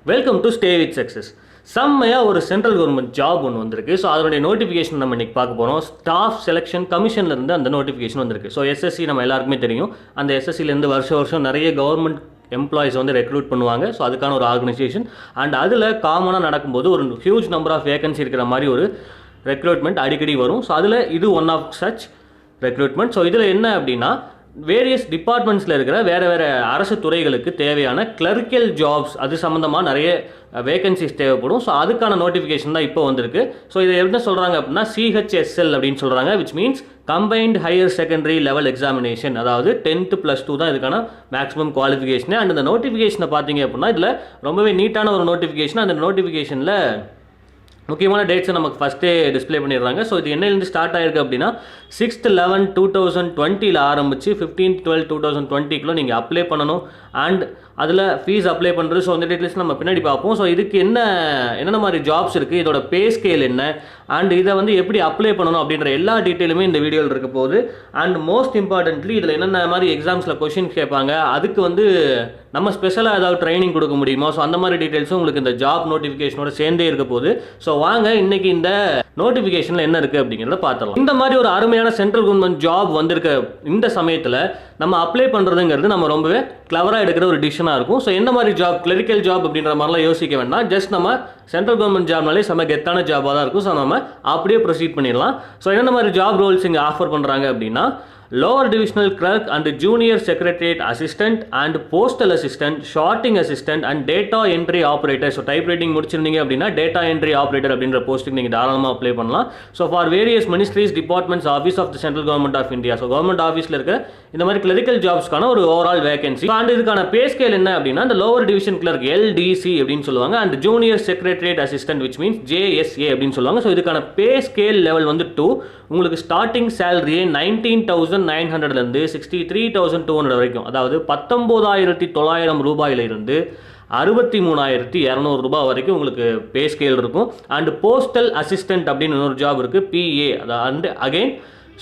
Welcome to stay with success. செம்மையாக ஒரு central government job ஒன்று வந்திருக்கு. ஸோ அதனுடைய நோட்டிஃபிகேஷன் நம்ம இன்றைக்கி பார்க்க போகிறோம். ஸ்டாஃப் செலெக்ஷன் கமிஷன்லேருந்து அந்த நோட்டிஃபிகேஷன் வந்திருக்கு. ஸோ எஸ்எஸ்சி நம்ம எல்லாருக்குமே தெரியும். அந்த எஸ்எஸ்சிலேருந்து வருஷம் நிறைய கவர்மெண்ட் எம்ப்ளாயிஸ் வந்து ரெக்ரூட் பண்ணுவாங்க. ஸோ அதுக்கான ஒரு ஆர்கனைசேஷன். அண்ட் அதில் காமனாக நடக்கும்போது ஒரு ஹியூஜ் நம்பர் ஆஃப் வேகன்சி இருக்கிற மாதிரி ஒரு ரெக்ரூட்மெண்ட் அடிக்கடி வரும். ஸோ அதில் இது one of such recruitment. So இதில் என்ன அப்படின்னா, வேரியஸ் டிபார்ட்மெண்ட்ஸில் இருக்கிற வேறு அரசு துறைகளுக்கு தேவையான கிளரிக்கல் ஜாப்ஸ் அது சம்மந்தமாக நிறைய வேகன்சிஸ் தேவைப்படும். ஸோ அதுக்கான நோட்டிஃபிகேஷன் தான் இப்போ வந்திருக்கு. ஸோ இதை என்ன சொல்கிறாங்க அப்படின்னா CHSL அப்படின்னு சொல்கிறாங்க, which means combined higher secondary level examination. அதாவது 10th + 2 தான் இதுக்கான மேக்ஸிமம் குவாலிஃபிகேஷனு. அண்ட் இந்த நோட்டிஃபிகேஷனை பார்த்தீங்க அப்படின்னா இதில் ரொம்பவே நீட்டான ஒரு நோட்டிஃபிகேஷன். அந்த நோட்டிஃபிகேஷனில் முக்கியமான டேட்ஸை நமக்கு ஃபஸ்ட்டே டிஸ்பிளே பண்ணிடுறாங்க. ஸோ இது என்னையிலேருந்து ஸ்டார்ட் ஆகிருக்கு அப்படின்னா 6th 11 2020 ஆரம்பித்து 15th 12 2020 நீங்கள் அப்ளை பண்ணணும். அண்ட் அதில் ஃபீஸ் அப்ளை பண்ணுறது. ஸோ அந்த டீட்டெயில்ஸ் நம்ம பின்னாடி பார்ப்போம். ஸோ இதுக்கு என்னென்ன மாதிரி ஜாப்ஸ் இருக்குது, இதோட பே ஸ்கேல் என்ன, அண்ட் இதை வந்து எப்படி அப்ளை பண்ணணும் அப்படின்ற எல்லா டீட்டெயிலுமே இந்த வீடியோவில் இருக்க போகுது. அண்ட் மோஸ்ட் இம்பார்ட்டன்ட்லி இதில் என்னென்ன மாதிரி எக்ஸாம்ஸில் கொஷின் கேட்பாங்க, அதுக்கு வந்து நம்ம ஸ்பெஷலாக ஏதாவது ட்ரைனிங் கொடுக்க முடியுமா, ஸோ அந்த மாதிரி டீட்டெயில்ஸும் உங்களுக்கு இந்த ஜாப் நோட்டிஃபிகேஷனோட சேர்ந்தே இருக்க போகுது. ஸோ வாங்க இன்னைக்கு இந்த நோட்டிஃபிகேஷனில் என்ன இருக்குது அப்படிங்கிறத பார்த்துடலாம். இந்த மாதிரி ஒரு அருமையான சென்ட்ரல் கவர்மெண்ட் ஜாப் வந்திருக்க இந்த சமயத்தில் நம்ம அப்ளை பண்ணுறதுங்கிறது நம்ம ரொம்பவே கிளவராக எடுக்கிற ஒரு டிசிஷனாக இருக்கும். ஸோ என்ன மாதிரி ஜாப், கிளரிக்கல் ஜாப் அப்படின்ற மாதிரிலாம் யோசிக்க வேண்டாம். ஜஸ்ட் நம்ம சென்ட்ரல் கவர்மெண்ட் ஜாப்னாலே செம்ம கெத்தான ஜாபாக தான் இருக்கும். ஸோ நம்ம அப்படியே ப்ரொசீட் பண்ணிடலாம். ஸோ என்ன மாதிரி ஜாப் ரோல்ஸ் இங்கே ஆஃபர் பண்ணுறாங்க அப்படின்னா, lower divisional clerk and junior secretariat assistant and postal assistant, sorting assistant and data entry operator. So type writing முடிச்சிருந்தீங்க அப்படின்னா டேட்டா என்ட்ரி ஆப்ரேட்டர் அப்படின்ற போஸ்ட்டுக்கு நீங்கள் தாராளமாக அப்ளை பண்ணலாம். So for various ministries, departments, office of the central government of India. So government ஆஃபீஸில் இருக்க இந்த மாதிரி கிளரிக்கல் ஜாப்ஸ்க்கான ஒரு ஓவரால் வேகன்சி. அண்ட் இதுக்கான பே ஸ்கேல் என்ன அப்படின்னா, இந்த லோவர் டிவிஷன் கிளர்க் LDC அப்படின்னு சொல்லுவாங்க. And junior secretariat assistant which means JSA அப்படின்னு சொல்லுவாங்க. ஸோ இதுக்கான பே ஸ்கேல் லெவல் வந்து 2. உங்களுக்கு ஸ்டார்டிங் சேலரியே 19,900லேருந்து 63,200 வரைக்கும், அதாவது 19,900 ரூபாயிலிருந்து 63,200 ரூபாய் வரைக்கும் உங்களுக்கு பே ஸ்கேல் இருக்கும். அண்ட் போஸ்டல் அசிஸ்டன்ட் அப்படின்னு ஒரு ஜாப் இருக்குது, PA. And again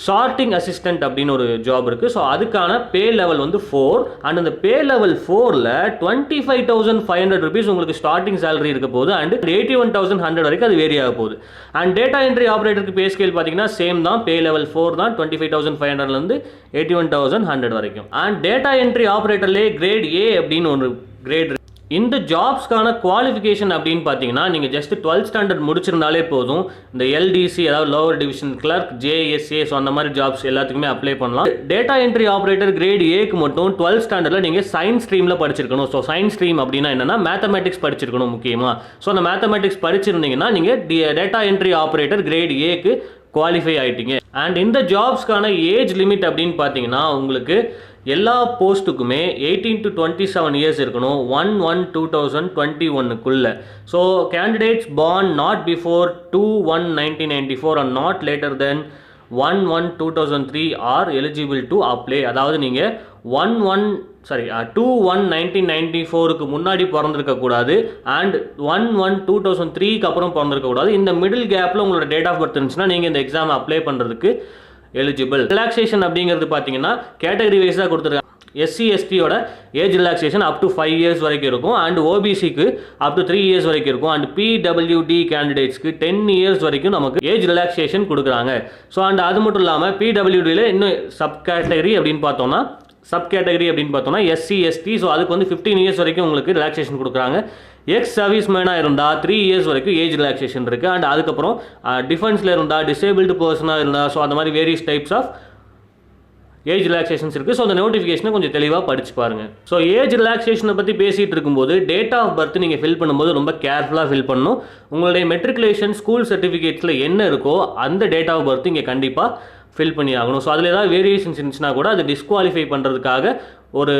sorting assistant அப்படின்னு ஒரு ஜாப் இருக்குது. ஸோ அதுக்கான பே லெவல் வந்து 4. அண்ட் அந்த பே லெவல் 4ல் 25,500 rupees உங்களுக்கு ஸ்டார்டிங் சேலரி இருக்க போகுது. அண்ட் 81,100 வரைக்கும் அது வேரி ஆக போகுது. அண்ட் டேட்டா என்ட்ரி ஆப்ரேட்டருக்கு பே ஸ்கேல் பார்த்தீங்கன்னா சேம் தான், பே லெவல் 4 தான், 25,500லேருந்து 81,100 வரைக்கும். அண்ட் டேட்டா என்ட்ரி ஆப்ரேட்டர்லேயே கிரேட் A அப்படின்னு ஒரு கிரேட். இந்த ஜாப்ஸ்க்கான குவாலிஃபிகேஷன் அப்படின்னு பார்த்தீங்கன்னா, நீங்கள் ஜஸ்ட் 12th ஸ்டாண்டர்ட் முடிச்சிருந்தாலே போதும். இந்த LDC அதாவது lower division clerk, JSA, so அந்த மாதிரி ஜாப்ஸ் எல்லாத்துக்குமே அப்ளை பண்ணலாம். டேட்டா என்ட்ரி ஆப்ரேட்டர் கிரேட் Aக்கு மட்டும் 12th ஸ்டாண்டர்டில் நீங்கள் சயின்ஸ் ஸ்ட்ரீமில் படிச்சிருக்கணும். ஸோ சயின்ஸ் ஸ்ட்ரீம் அப்படின்னா என்னென்னா மேத்தமெட்டிக்ஸ் படிச்சிருக்கணும் முக்கியமாக. ஸோ அந்த மேத்தமெட்டிக்ஸ் படிச்சிருந்தீங்கன்னா நீங்கள் டேட்டா என்ட்ரி ஆப்ரேட்டர் கிரேட் Aக்கு குவாலிஃபை ஆகிட்டீங்க. அண்ட் இந்த ஜாப்ஸ்க்கான ஏஜ் லிமிட் அப்படின்னு பார்த்தீங்கன்னா, உங்களுக்கு எல்லா போஸ்ட்டுக்குமே 18 to 27 இயர்ஸ் இருக்கணும், 1/1/2021க்குள்ள. So candidates born not before 2/1/1994 and not later then 1/1/2003 are eligible to apply. அதாவது நீங்கள் 2/1/1994க்கு முன்னாடி பிறந்திருக்கக்கூடாது அண்ட் 1/1/2003க்கு அப்புறம் பிறந்திருக்கக்கூடாது. இந்த மிடில் கேப்பில் உங்களோட டேட் ஆஃப் பர்த் இருந்துச்சுன்னா நீங்கள் இந்த எக்ஸாம் அப்ளை பண்ணுறதுக்கு எலிஜிபிள். ரிலாக்ஸேஷன் அப்படிங்கிறது பார்த்தீங்கன்னா கேட்டகரி வைஸாக கொடுத்துருக்காங்க. SC STயோட age relaxation up to 5 years வரைக்கும் இருக்கும். அண்ட் OBCக்கு அப் டு 3 இயர்ஸ் வரைக்கும் இருக்கும். அண்ட் PWD கேண்டிடேட்ஸ்க்கு 10 இயர்ஸ் வரைக்கும் நமக்கு ஏஜ் ரிலாக்ஸேஷன் கொடுக்குறாங்க. ஸோ அண்ட் அது மட்டும் இல்லாமல் PWDயில் இன்னும் சப் கேட்டகரி அப்படின்னு பார்த்தோம்னா SC ST. ஸோ அதுக்கு வந்து 15 இயர்ஸ் வரைக்கும் உங்களுக்கு ரிலாக்ஸேஷன் கொடுக்குறாங்க. எக்ஸ் சர்வீஸ் மேனாக இருந்தால் 3 இயர்ஸ் வரைக்கும் ஏஜ் ரிலாக்ஸேஷன் இருக்குது. அண்ட் அதுக்கப்புறம் டிஃபென்ஸில் இருந்தால், டிசேபிள்டு பர்சனாக இருந்தால், ஸோ அந்த மாதிரி various types of age relaxations இருக்குது. ஸோ அந்த நோட்டிஃபிகேஷனை கொஞ்சம் தெளிவாக படித்து பாருங்கள். ஸோ ஏஜ் ரிலாக்ஸேஷனை பற்றி பேசிகிட்டு இருக்கும்போது டேட் ஆஃப் பர்த் நீங்கள் ஃபில் பண்ணும்போது ரொம்ப கேர்ஃபுல்லாக ஃபில் பண்ணணும். உங்களுடைய மெட்ரிகுலேஷன் ஸ்கூல் சர்டிஃபிகேட்ஸில் என்ன இருக்கோ அந்த டேட் ஆஃப் பர்த் இங்கே கண்டிப்பாக ஃபில் பண்ணி ஆகணும். ஸோ அதில் ஏதாவது வேரியேஷன்ஸ் இருந்துச்சுன்னா கூட அது டிஸ்குவாலிஃபை பண்ணுறதுக்காக ஒரு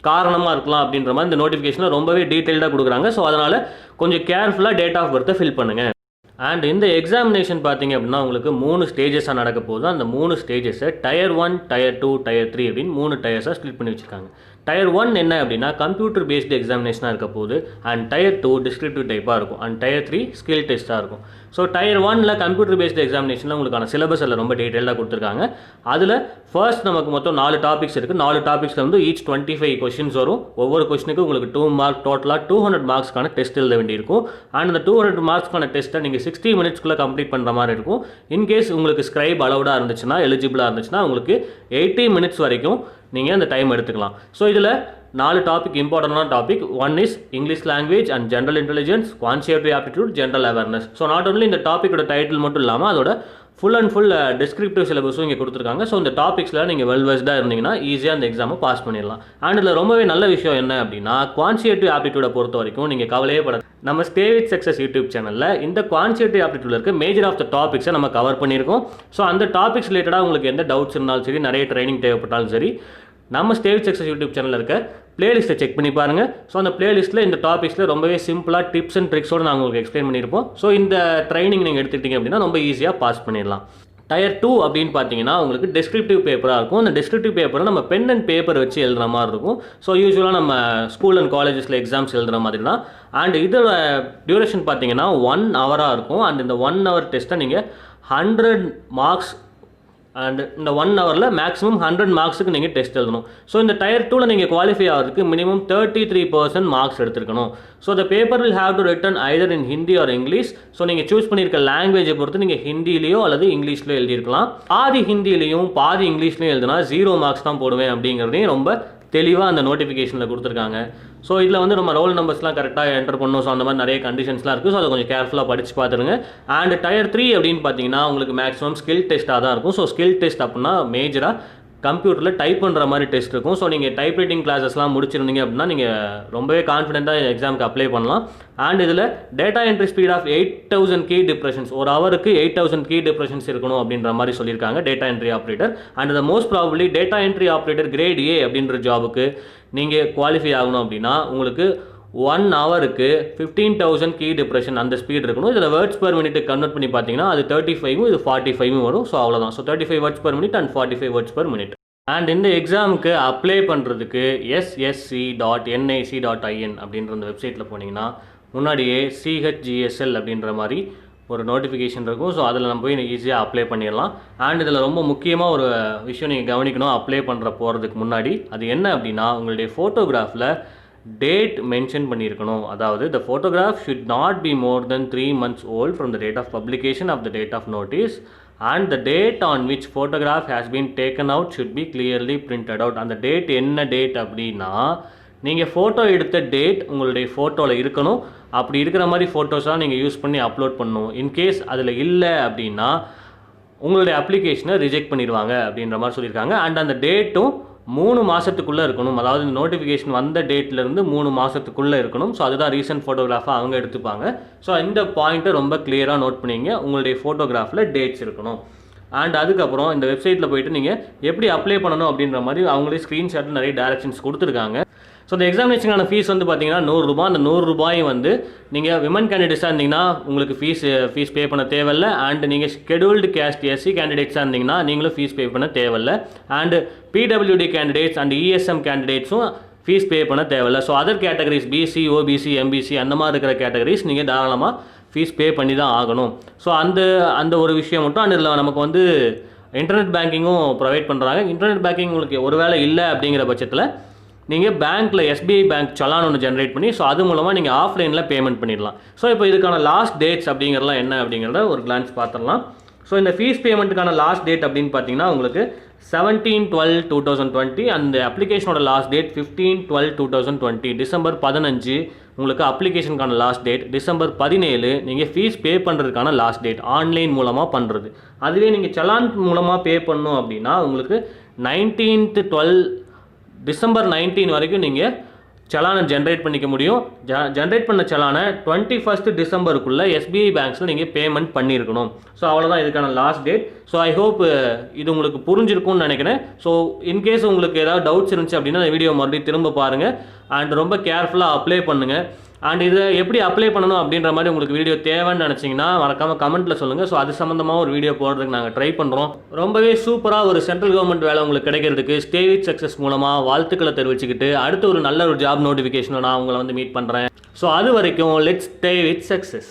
காரணமாக இருக்கலாம் அப்படின்ற மாதிரி இந்த நோட்டிஃபிகேஷனில் ரொம்பவே டீட்டெயில்டாக கொடுக்குறாங்க. ஸோ அதனால் கொஞ்சம் கேர்ஃபுல்லாக டேட் ஆஃப் பர்த்தை ஃபில் பண்ணுங்கள். அண்ட் இந்த எக்ஸாமினேஷன் பார்த்தீங்க அப்படின்னா உங்களுக்கு 3 ஸ்டேஜஸாக நடக்க போகுது. அந்த 3 ஸ்டேஜஸை Tier 1, Tier 2, Tier 3 அப்படின்னு 3 டயர்ஸாக ஸ்ப்ளிட் பண்ணி வச்சுருக்காங்க. டயர் 1 என்ன அப்படின்னா கம்ப்யூட்டர் பேஸ்டு எக்ஸாமினேஷனாக இருக்க போகுது. அண்ட் டயர் 2 டிஸ்கிரிப்டிவ் டைப்பாக இருக்கும். அண்ட் டயர் 3 ஸ்கில் டெஸ்ட்டாக இருக்கும். ஸோ டயர் 1ல் கம்ப்யூட்டர் பேஸ்டு எக்ஸாமினேஷனில் உங்களுக்கான சிலபஸ் அதில் ரொம்ப டீட்டெயிலாக கொடுத்துருக்காங்க. அதில் ஃபர்ஸ்ட் நமக்கு மொத்தம் 4 டாபிக்ஸ் இருக்குது. 4 டாபிக்ஸில் வந்து ஈச் 25 கொஸ்டின்ஸ் வரும். ஒவ்வொரு கொஸ்டினுக்கும் உங்களுக்கு 2 மார்க், டோட்டலாக 200 மார்க்ஸ்க்கான டெஸ்ட் எழுத வேண்டியிருக்கும். அண்ட் அந்த 200 மார்க்ஸ்க்கான டெஸ்ட்டை நீங்கள் 60 மினிட்ஸ்க்குள்ளே கம்ப்ளீட் பண்ணுற மாதிரி இருக்கும். இன்கேஸ் உங்களுக்கு ஸ்கிரைப் அலவுடாக இருந்துச்சுன்னா, எலிஜிபிளாக இருந்துச்சுன்னா உங்களுக்கு 80 மினிட்ஸ் வரைக்கும் நீங்கள் அந்த டைம் எடுத்துக்கலாம். ஸோ இதில் 4 டாபிக் இம்பார்ட்டண்டான topic. One is English language and general intelligence, quantitative aptitude, general awareness. So not only இந்த டாப்பிக்கோட டைட்டில் மட்டும் இல்லாமல் அதோட ஃபுல் அண்ட் ஃபுல் டிஸ்கிரிப்டிவ் சிலபஸும் இங்கே கொடுத்துருக்காங்க. ஸோ இந்த டாபிக்ஸில் நீங்கள் வெல் வெஸ்டாக இருந்தீங்கன்னா ஈஸியாக அந்த எக்ஸாமை பாஸ் பண்ணிடலாம். அண்ட் இதில் ரொம்பவே நல்ல விஷயம் என்ன அப்படின்னா, குவான்டிடேட்டிவ் ஆப்டிடியூடை பொறுத்த வரைக்கும் நீங்கள் கவலையே பட, நம்ம ஸ்டே வித் சக்ஸஸ் யூடியூப் சேனலில் இந்த குவான்டிடேட்டிவ் ஆப்டிடியூடில் இருக்க மேஜர் ஆஃப் த டாபிக்ஸை நம்ம கவர் பண்ணியிருக்கோம். ஸோ அந்த டாபிக்ஸ் ரிலேட்டடாக உங்களுக்கு எந்த டவுட்ஸ் இருந்தாலும் சரி, நிறைய ட்ரைனிங் தேவைப்பட்டாலும் சரி, நம்ம ஸ்டே வித் சக்ஸஸ் யூடியூப் சேனலில் இருக்க பிளேலிஸ்ட்டை செக் பண்ணி பாருங்கள். ஸோ அந்த பிளேலிஸ்ட்டில் இந்த டாபிக்ஸில் ரொம்பவே சிம்பிளாக டிப்ஸ் அண்ட் ட்ரிக்ஸோடு நாங்கள் உங்களுக்கு எக்ஸ்பிளைன் பண்ணியிருப்போம். ஸோ இந்த ட்ரைனிங் நீங்கள் எடுத்துக்கிட்டீங்க அப்படின்னா ரொம்ப ஈஸியாக பாஸ் பண்ணிடலாம். டயர் 2 அப்படின்னு பார்த்தீங்கன்னா உங்களுக்கு டெஸ்கிரிப்டிவ் பேப்பராக இருக்கும். அந்த டெஸ்கிரிப்டிவ் பேப்பரை நம்ம பென் அண்ட் பேப்பர் வச்சு எழுதுகிற மாதிரி இருக்கும். ஸோ யூஸ்வலாக நம்ம ஸ்கூல் அண்ட் காலேஜஸில் எக்ஸாம்ஸ் எழுதுகிற மாதிரி தான். அண்ட் இதோட டியூரேஷன் பார்த்தீங்கன்னா 1 ஹவராக இருக்கும். அண்ட் இந்த 1 ஹவர் டெஸ்ட்டை நீங்கள் 100 மார்க்ஸ், அண்ட் இந்த 1 ஹவரில் மேக்ஸிமம் 100 மார்க்ஸுக்கு நீங்கள் டெஸ்ட் எழுதணும். ஸோ இந்த டயர் 2ல் நீங்கள் குவாலிஃபை ஆகிறதுக்கு மினிமம் 33% மார்க்ஸ் எடுத்துருக்கணும். So the paper will have to written either in Hindi or English. So நீங்கள் சூஸ் பண்ணியிருக்க லாங்குவேஜை பொறுத்து நீங்கள் ஹிந்திலேயோ அல்லது இங்கிலீஷ்லையோ எழுதியிருக்கலாம். பாதி ஹிந்திலையும் பாதி இங்கிலீஷ்லையும் எழுதுனா 0 மார்க்ஸ் தான் போடுவேன் அப்படிங்கிறதையும் ரொம்ப தெளிவாக அந்த நோட்டிஃபிகேஷனில் கொடுத்துருக்காங்க. ஸோ இதில் வந்து நம்ம ரோல் நம்பர்ஸ்லாம் கரெக்டாக என்டர் பண்ணணும். ஸோ அந்த மாதிரி நிறைய கண்டிஷன்ஸ்லாம் இருக்குது. ஸோ அதை கொஞ்சம் கேர்ஃபுல்லாக படித்து பார்த்துருங்க. அண்ட் டயர் 3 அப்படின்னு பார்த்தீங்கன்னா உங்களுக்கு மேக்ஸிமம் ஸ்கில் டெஸ்ட்டாக தான் இருக்கும். ஸோ ஸ்கில் டெஸ்ட் அப்படின்னா மேஜராக கம்ப்யூட்டரில் டைப் பண்ணுற மாதிரி டெஸ்ட் இருக்கும். ஸோ நீங்கள் டைப் ரைட்டிங் கிளாஸஸ்லாம் முடிச்சிருந்தீங்க அப்படின்னா நீங்கள் ரொம்பவே கான்ஃபிடென்ட்டாக எக்ஸாமுக்கு அப்ளை பண்ணலாம். அண்ட் இதில் data entry speed of 8000 key depressions, ஒரு ஹவருக்கு 8000 கீ டிப்ரெஷன்ஸ் இருக்கணும் அப்படின்ற மாதிரி சொல்லியிருக்காங்க data entry operator. And the most probably data entry operator grade A அப்படின்ற ஜாபுக்கு நீங்கள் குவாலிஃபை ஆகணும் அப்படின்னா உங்களுக்கு 1 ஹவருக்கு 15,000 கீ டிப்ரெஷன் அந்த ஸ்பீட் இருக்கணும். இதில் வேர்ட்ஸ் பர் மினிட் கன்வெர்ட் பண்ணி பார்த்தீங்கன்னா அது 35 இது 45 வரும். ஸோ அவ்வளோதான். So 35 words per minute and 45 words per minute. And இந்த எக்ஸாமுக்கு அப்ளை பண்ணுறதுக்கு ssc.nic.in அப்படின்ற அந்த வெப்சைட்டில் போனீங்கன்னா முன்னாடியே CHGSL அப்படின்ற மாதிரி ஒரு நோட்டிஃபிகேஷன் இருக்கும். ஸோ அதில் நம்ம போய் ஈஸியாக அப்ளை பண்ணிடலாம். அண்ட் இதில் ரொம்ப முக்கியமாக ஒரு விஷயம் நீங்கள் கவனிக்கணும் அப்ளை பண்ணுற போகிறதுக்கு முன்னாடி. அது என்ன அப்படின்னா, உங்களுடைய ஃபோட்டோகிராஃபில் டேட் மென்ஷன் பண்ணியிருக்கணும். அதாவது the photograph should not be more than 3 months old from the date of publication of the date of notice, and the date on which photograph has been taken out should be clearly printed out. அந்த date என்ன date அப்படின்னா, நீங்கள் photo எடுத்த date உங்களுடைய ஃபோட்டோவில் இருக்கணும். அப்படி இருக்கிற மாதிரி ஃபோட்டோஸாக நீங்கள் யூஸ் பண்ணி அப்லோட் பண்ணணும். இன்கேஸ் அதில் இல்லை அப்படின்னா உங்களுடைய அப்ளிகேஷனை ரிஜெக்ட் பண்ணிடுவாங்க அப்படின்ற மாதிரி சொல்லியிருக்காங்க. அண்ட் அந்த டேட்டும் 3 மாதத்துக்குள்ளே இருக்கணும். அதாவது நோட்டிஃபிகேஷன் வந்த டேட்லேருந்து 3 மாதத்துக்குள்ளே இருக்கணும். ஸோ அதுதான் ரீசன்ட் ஃபோட்டோகிராஃபாக அவங்க எடுத்துப்பாங்க. ஸோ இந்த பாயிண்ட்டை ரொம்ப கிளியராக நோட் பண்ணிங்க. உங்களுடைய ஃபோட்டோகிராஃபில் டேட்ஸ் இருக்கணும். அண்ட் அதுக்கப்புறம் இந்த வெப்சைட்டில் போய்ட்டு நீங்கள் எப்படி அப்ளை பண்ணணும் அப்படின்ற மாதிரி அவங்களே ஸ்க்ரீன்ஷாட்டில் நிறைய டைரக்ஷன்ஸ் கொடுத்துருக்காங்க. ஸோ இந்த எக்ஸாமினேஷனுக்கான ஃபீஸ் வந்து பார்த்தீங்கன்னா 100 ரூபா. அந்த 100 ரூபாயும் வந்து நீங்கள் விமன் கேண்டிடேட்ஸாக இருந்தீங்கன்னா உங்களுக்கு ஃபீஸ் பே பண்ண தேவையில்லை. அண்ட் நீங்கள் ஷெட்யூல்டு கேஸ்ட் எஸ்சி கேண்டிடேட்ஸாக இருந்தீங்கன்னா நீங்களும் ஃபீஸ் பே பண்ண தேவையில்லை. And PWD candidates and ESM கேண்டிடேட்ஸும் ஃபீஸ் பே பண்ண தேவையில்லை. So other categories BC, OBC, MBC அந்த மாதிரி இருக்கிற கேட்டகரிஸ் நீங்கள் தாராளமாக ஃபீஸ் பே பண்ணி தான் ஆகணும். ஸோ அந்த ஒரு விஷயம் மட்டும். அண்ட் இதில் நமக்கு வந்து இன்டர்நெட் பேங்கிங்கும் ப்ரொவைட் பண்ணுறாங்க. இன்டர்நெட் பேங்கிங் உங்களுக்கு ஒருவேளை இல்லை அப்படிங்கிற பட்சத்தில் நீங்கள் பேங்க்கில் SBI பேங்க் சலான் ஒன்று ஜென்ரேட் பண்ணி ஸோ அது மூலமாக நீங்கள் ஆஃப்லைனில் பேமெண்ட் பண்ணிடலாம். ஸோ இப்போ இதுக்கான லாஸ்ட் டேட்ஸ் அப்படிங்கிறலாம் என்ன அப்படிங்கிறத ஒரு கிளான்ஸ் பார்த்துடலாம். ஸோ இந்த ஃபீஸ் பேமெண்ட்டுக்கான லாஸ்ட் டேட் அப்படின்னு பார்த்தீங்கன்னா உங்களுக்கு 17/12/2020. அந்த அப்ளிகேஷனோட லாஸ்ட் டேட் 15/12/2020. டிசம்பர் 15 உங்களுக்கு அப்ளிகேஷனுக்கான லாஸ்ட் டேட். டிசம்பர் 17 நீங்கள் ஃபீஸ் பே பண்ணுறதுக்கான லாஸ்ட் டேட், ஆன்லைன் மூலமாக பண்ணுறது. அதுவே நீங்கள் சலான் மூலமாக பே பண்ணணும் அப்படின்னா உங்களுக்கு 19/12 டிசம்பர் 19 வரைக்கும் நீங்கள் சலானை ஜென்ரேட் பண்ணிக்க முடியும். ஜென்ரேட் பண்ண சலானை 21 டிசம்பருக்குள்ளே SBI பேங்க்ஸில் நீங்கள் பேமெண்ட் பண்ணியிருக்கணும். ஸோ அவ்வளோதான் இதுக்கான last date. So I hope இது உங்களுக்கு புரிஞ்சிருக்கும்னு நினைக்கிறேன். ஸோ இன்கேஸ் உங்களுக்கு ஏதாவது டவுட்ஸ் இருந்துச்சு அப்படின்னா அந்த வீடியோ மறுபடியும் திரும்ப பாருங்கள். அண்ட் ரொம்ப கேர்ஃபுல்லாக அப்ளை பண்ணுங்கள். அண்ட் இதை எப்படி அப்ளை பண்ணணும் அப்படின்ற மாதிரி உங்களுக்கு வீடியோ தேவைன்னு நினச்சிங்கன்னா மறக்காமல் கமெண்ட்டில் சொல்லுங்கள். ஸோ அது சம்மந்தமாக ஒரு வீடியோ போடுறதுக்கு நாங்கள் ட்ரை பண்ணுறோம். ரொம்பவே சூப்பராக ஒரு சென்ட்ரல் கவர்மெண்ட் வேலை உங்களுக்கு கிடைக்கிறதுக்கு ஸ்டே வித் சக்ஸஸ் மூலமாக வாழ்த்துக்களை தெரிவிச்சுக்கிட்டு அடுத்து ஒரு நல்ல ஒரு ஜாப் நோட்டிஃபிகேஷனை நான் உங்களை வந்து மீட் பண்ணுறேன். ஸோ அது வரைக்கும் லெட்ஸ் ஸ்டே வித் சக்ஸஸ்.